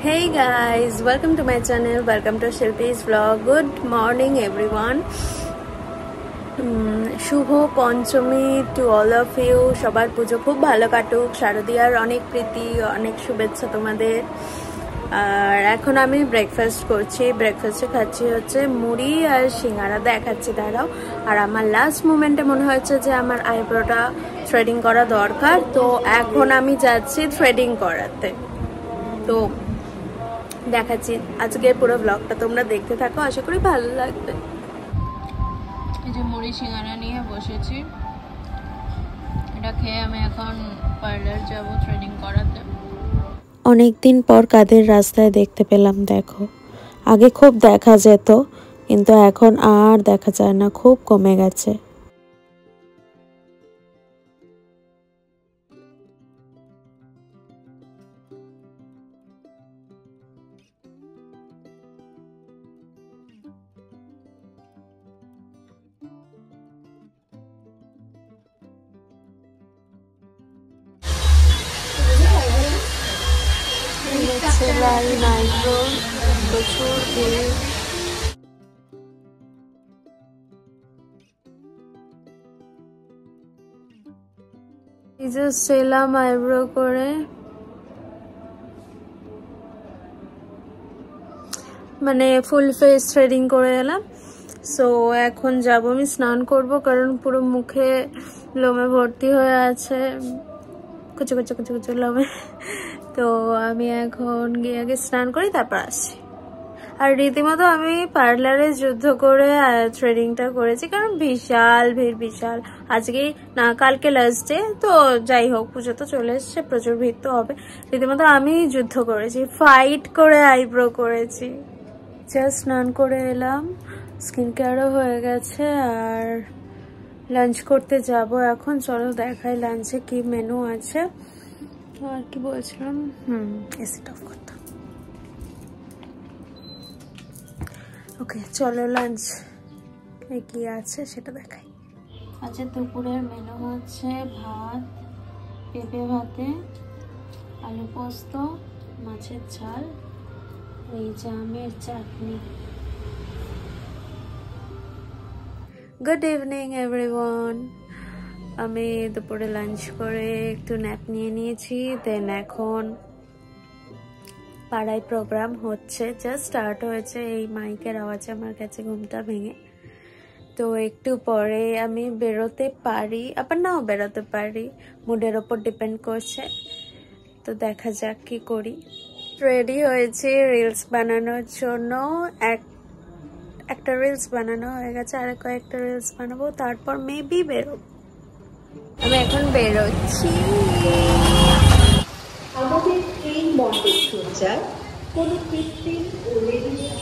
Hey guys, welcome to my channel, welcome to Shilpi's vlog. Good morning everyone. শুভ Panchami to all of you. সবার পুজো খুব ভালো কাটুক, শারদীয়ার অনেক প্রীতি, অনেক শুভেচ্ছা তোমাদের। আর এখন আমি ব্রেকফাস্ট করছি। ব্রেকফাস্টে খাচ্ছি হচ্ছে মুড়ি আর সিঙ্গারা, দেখাচ্ছি দাঁড়াও। আর আমার লাস্ট মোমেন্টে মনে হচ্ছে যে আমার আইব্রোটা থ্রেডিং করা দরকার, তো এখন আমি যাচ্ছি থ্রেডিং করাতে। তো দেখাচ্ছি আজকের পুরো ব্লগটা, তোমরা দেখতে থাকো, আশা করি ভালো লাগবে। এই যে মুড়ি সিঙ্গারা নিয়ে বসেছি, এটা খেয়ে আমি এখন পার্লার যাব থ্রেডিং করাতে। অনেকদিন পর কাদের রাস্তায় দেখতে পেলাম, দেখো। আগে খুব দেখা যেত, কিন্তু এখন আর দেখা যায় না, খুব কমে গেছে। প্রচুর ভিড়। এই যে সেলাম আইব্রো করে, মানে ফুল ফেস থ্রেডিং করে এলাম। সো এখন যাব আমি স্নান করব, কারণ পুরো মুখে লোমে ভর্তি হয়ে আছে, কুচো কুচো কুচো কুচো লোমে। তো আমি এখন গিয়ে আগে স্নান করি, তারপর আসি। আর রীতিমতো আমি পার্লারে যুদ্ধ করে থ্রেডিংটা করেছি, কারণ বিশাল ভিড়, বিশাল। আজকে না, কালকে লাস্ট ডে, তো যাই হোক, পুজো তো চলে এসছে, প্রচুর ভিড় তো হবে। রীতিমতো আমি যুদ্ধ করেছি, ফাইট করে আইব্রো করেছি। জাস্ট স্নান করে এলাম, স্কিন কেয়ারও হয়ে গেছে, আর লাঞ্চ করতে যাব এখন। চলো দেখাই লাঞ্চে কি মেনু আছে। আর কি বলছিলাম, এসিটা অফ করতাম। ওকে, চলো লাঞ্চ কি আছে সেটা দেখাই। আচ্ছা, দুপুরের মেনু হচ্ছে ভাত, পেঁপে ভাতে, আলু পোস্ত, মাছের ঝাল, এই জামের চাটনি। Good evening everyone. আমি দুপুরে লাঞ্চ করে একটু ন্যাপ নিয়ে নিয়েছি। দেন এখন পাড়ায় প্রোগ্রাম হচ্ছে, জাস্ট স্টার্ট হয়েছে। এই মাইকের আওয়াজে আমার কাছে ঘুমটা ভেঙে। তো একটু পরে আমি বেরোতে পারি, আবার নাও বেরোতে পারি, মুডের ওপর ডিপেন্ড করছে। তো দেখা যাক কি করি। রেডি হয়েছি রিলস বানানোর জন্য। একটা রিলস বানানো হয়ে গেছে, আর কয়েকটা রিলস বানাবো, তারপর মেবি বেরোবো। আমি এখন বেরোচ্ছি। আমাদের ট্রেন বন্ধের সজ্জায় কোনো কৃত্রিম ও রেডিমেড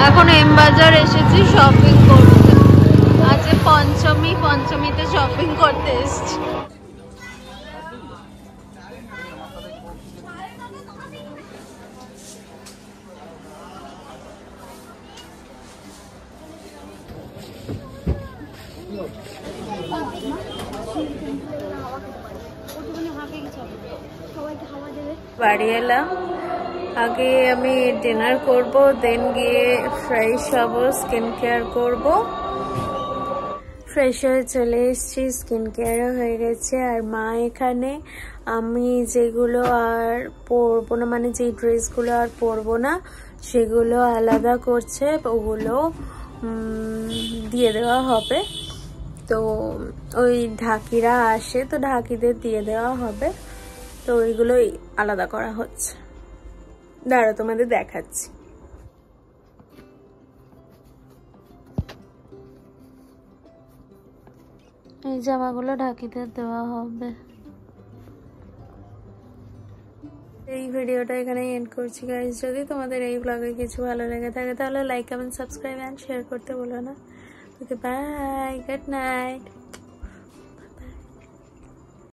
এখন এম বাজার এসেছি শপিং করতে। আজ পঞ্চমী, পঞ্চমীতে শপিং করতে এসেছি। বাড়ি এলাম, আগে আমি ডিনার করব, দেন গিয়ে ফ্রেশ হব, স্কিন কেয়ার করব। ফ্রেশ হয়ে চলে এসেছি, স্কিন কেয়ারও হয়ে গেছে। আর মা এখানে আমি যেগুলো আর পরবো না, মানে যে ড্রেসগুলো আর পরবো না সেগুলো আলাদা করছে, ওগুলো দিয়ে দেওয়া হবে। তো ওই ঢাকিরা আসে, তো ঢাকিদের দিয়ে দেওয়া হবে, তো ওইগুলোই আলাদা করা হচ্ছে। দাঁড়া, তোমাদের দেখাচ্ছি। এই জামাগুলো ঢাকিতে দেওয়া হবে। এই ভিডিওটা এখানে এন্ড করছি গাইস। যদি তোমাদের এই ব্লগে কিছু ভালো লেগে থাকে তাহলে like comment subscribe and share করতে ভুলো না। Okay bye, good night.